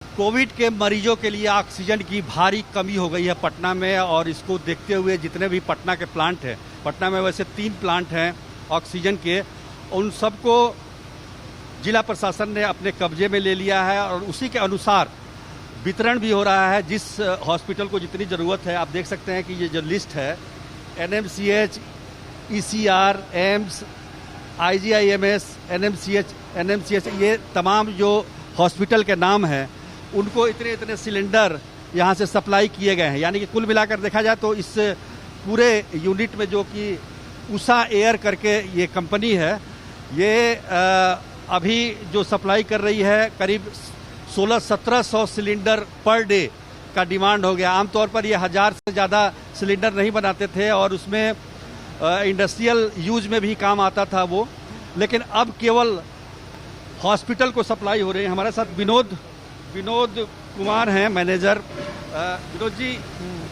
Covid के मरीजों के लिए ऑक्सीजन की भारी कमी हो गई है पटना में, और इसको देखते हुए जितने भी पटना के प्लांट हैं, पटना में वैसे 3 प्लांट हैं ऑक्सीजन के, उन सबको जिला प्रशासन ने अपने कब्जे में ले लिया है और उसी के अनुसार वितरण भी हो रहा है। जिस हॉस्पिटल को जितनी ज़रूरत है, आप देख सकते हैं कि ये जो लिस्ट है, NMCH, ECR, AIIMS, IGIMS, NMCH, ये तमाम जो हॉस्पिटल के नाम हैं, उनको इतने इतने सिलेंडर यहाँ से सप्लाई किए गए हैं। यानी कि कुल मिलाकर देखा जाए तो इस पूरे यूनिट में, जो कि उषा एयर करके ये कंपनी है, ये अभी जो सप्लाई कर रही है करीब 1600-1700 सिलेंडर पर डे का डिमांड हो गया। आमतौर पर ये 1000 से ज़्यादा सिलेंडर नहीं बनाते थे और उसमें इंडस्ट्रियल यूज में भी काम आता था वो, लेकिन अब केवल हॉस्पिटल को सप्लाई हो रही है। हमारे साथ विनोद कुमार हैं, मैनेजर। विनोद जी,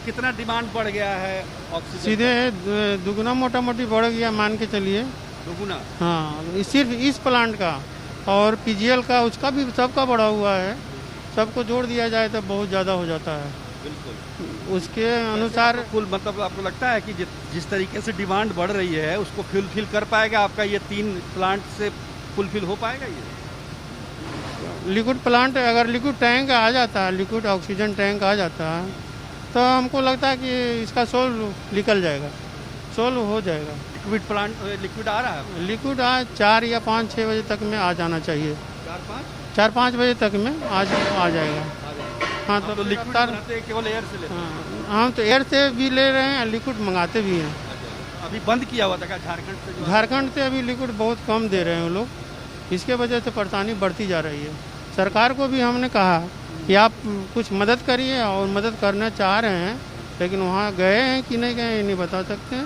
कितना डिमांड बढ़ गया है ऑक्सीजन? सीधे दुगुना मोटा मोटी बढ़ गया, मान के चलिए दुगुना। हाँ, सिर्फ इस प्लांट का और PGL का, उसका भी सबका बढ़ा हुआ है। सबको जोड़ दिया जाए तो बहुत ज़्यादा हो जाता है। बिल्कुल। उसके अनुसार कुल मतलब आपको लगता है कि जिस तरीके से डिमांड बढ़ रही है उसको फुलफिल कर पाएगा आपका ये 3 प्लांट से फुलफिल हो पाएगा ये? लिक्विड प्लांट, अगर लिक्विड टैंक आ जाता है, लिक्विड ऑक्सीजन टैंक आ जाता है, तो हमको लगता है कि इसका सोल्व निकल जाएगा, सोल्व हो जाएगा। लिक्विड आ रहा है? लिक्विड आज 4 या 5-6 बजे तक में आ जाना चाहिए। 4-5 बजे तक में आज आ जाएगा। हाँ, तो लिक्विड केवल एयर से लेते हैं? हाँ, हम तो एयर से भी ले रहे हैं, लिक्विड मंगाते भी हैं। अभी बंद किया हुआ था झारखंड से? झारखंड से अभी लिक्विड बहुत कम दे रहे हैं वो लोग, इसके वजह से परेशानी बढ़ती जा रही है। सरकार को भी हमने कहा कि आप कुछ मदद करिए, और मदद करना चाह रहे हैं, लेकिन वहाँ गए हैं कि नहीं गए ये नहीं बता सकते हैं।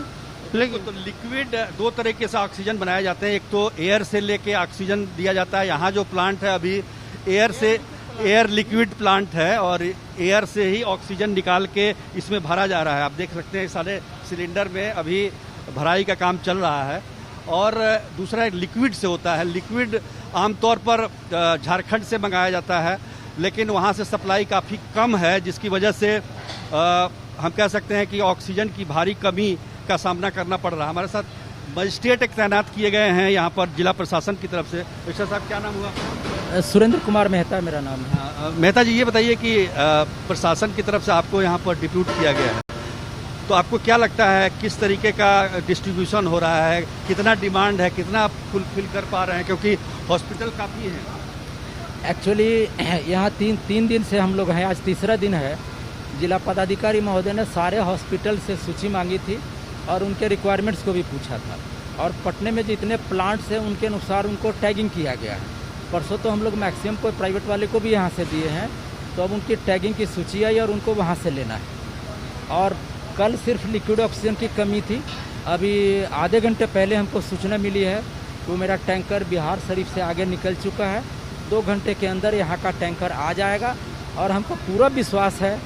लेकिन तो लिक्विड 2 तरीके से ऑक्सीजन बनाए जाते हैं। एक तो एयर से लेके ऑक्सीजन दिया जाता है। यहाँ जो प्लांट है अभी एयर लिक्विड प्लांट है, और एयर से ही ऑक्सीजन निकाल के इसमें भरा जा रहा है। आप देख सकते हैं सारे सिलेंडर में अभी भराई का काम चल रहा है। और दूसरा एक लिक्विड से होता है। लिक्विड आमतौर पर झारखंड से मंगाया जाता है, लेकिन वहाँ से सप्लाई काफ़ी कम है, जिसकी वजह से हम कह सकते हैं कि ऑक्सीजन की भारी कमी का सामना करना पड़ रहा है। हमारे साथ मजिस्ट्रेट एक तैनात किए गए हैं यहाँ पर जिला प्रशासन की तरफ से। मिश्रा साहब, क्या नाम हुआ? सुरेंद्र कुमार मेहता मेरा नाम है। मेहता जी, ये बताइए कि प्रशासन की तरफ से आपको यहाँ पर डिप्यूट किया गया है, तो आपको क्या लगता है किस तरीके का डिस्ट्रीब्यूशन हो रहा है, कितना डिमांड है, कितना आप फुलफिल कर पा रहे हैं, क्योंकि हॉस्पिटल काफ़ी है? एक्चुअली यहाँ तीन दिन से हम लोग हैं, आज तीसरा दिन है। जिला पदाधिकारी महोदय ने सारे हॉस्पिटल से सूची मांगी थी और उनके रिक्वायरमेंट्स को भी पूछा था, और पटने में जितने प्लांट्स हैं उनके अनुसार उनको टैगिंग किया गया है। परसों तो हम लोग मैक्सिमम कोई प्राइवेट वाले को भी यहाँ से दिए हैं, तो अब उनकी टैगिंग की सूची आई और उनको वहाँ से लेना है। और कल सिर्फ लिक्विड ऑक्सीजन की कमी थी। अभी आधे घंटे पहले हमको सूचना मिली है तो मेरा टैंकर बिहार शरीफ से आगे निकल चुका है। 2 घंटे के अंदर यहाँ का टैंकर आ जाएगा, और हमको पूरा विश्वास है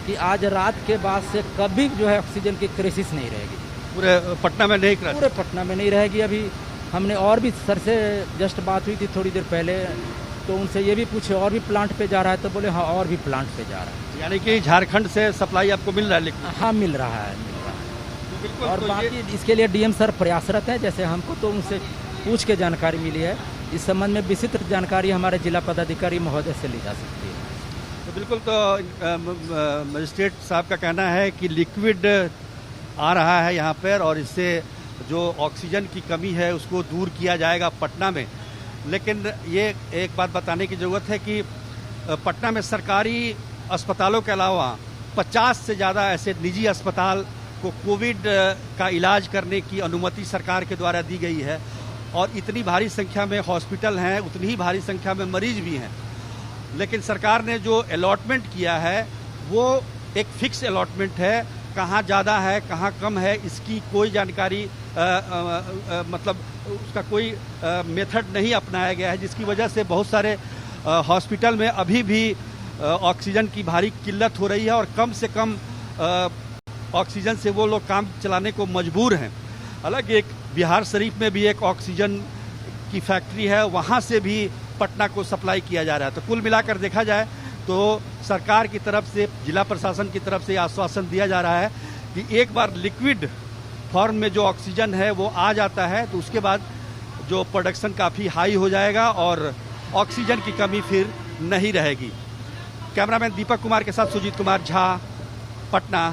कि आज रात के बाद से कभी जो है ऑक्सीजन की क्राइसिस नहीं रहेगी। पूरे पटना में नहीं? पूरे पटना में नहीं रहेगी। अभी हमने और भी सर से जस्ट बात हुई थी थोड़ी देर पहले, तो उनसे ये भी पूछे और भी प्लांट पे जा रहा है, तो बोले हाँ और भी प्लांट पे जा रहा है। यानी कि झारखंड से सप्लाई आपको मिल रहा है? लिक्विड? हाँ, मिल रहा है। और बाकी इसके लिए DM सर प्रयासरत हैं। जैसे हमको तो उनसे पूछ के जानकारी मिली है, इस संबंध में विस्तृत जानकारी हमारे जिला पदाधिकारी महोदय से ली जा सकती है। तो बिल्कुल, तो मजिस्ट्रेट साहब का कहना है कि लिक्विड आ रहा है यहाँ पर, और इससे जो ऑक्सीजन की कमी है उसको दूर किया जाएगा पटना में। लेकिन ये एक बात बताने की ज़रूरत है कि पटना में सरकारी अस्पतालों के अलावा 50 से ज़्यादा ऐसे निजी अस्पताल को कोविड का इलाज करने की अनुमति सरकार के द्वारा दी गई है, और इतनी भारी संख्या में हॉस्पिटल हैं, उतनी ही भारी संख्या में मरीज भी हैं। लेकिन सरकार ने जो अलॉटमेंट किया है वो एक फिक्स अलॉटमेंट है। कहाँ ज़्यादा है, कहाँ कम है, इसकी कोई जानकारी मतलब उसका कोई मेथड नहीं अपनाया गया है, जिसकी वजह से बहुत सारे हॉस्पिटल में अभी भी ऑक्सीजन की भारी किल्लत हो रही है, और कम से कम ऑक्सीजन से वो लोग काम चलाने को मजबूर हैं। हालांकि एक बिहार शरीफ में भी एक ऑक्सीजन की फैक्ट्री है, वहाँ से भी पटना को सप्लाई किया जा रहा है। तो कुल मिलाकर देखा जाए तो सरकार की तरफ से, जिला प्रशासन की तरफ से आश्वासन दिया जा रहा है कि एक बार लिक्विड फॉर्म में जो ऑक्सीजन है वो आ जाता है तो उसके बाद जो प्रोडक्शन काफ़ी हाई हो जाएगा और ऑक्सीजन की कमी फिर नहीं रहेगी। कैमरामैन दीपक कुमार के साथ सुजीत कुमार झा, पटना।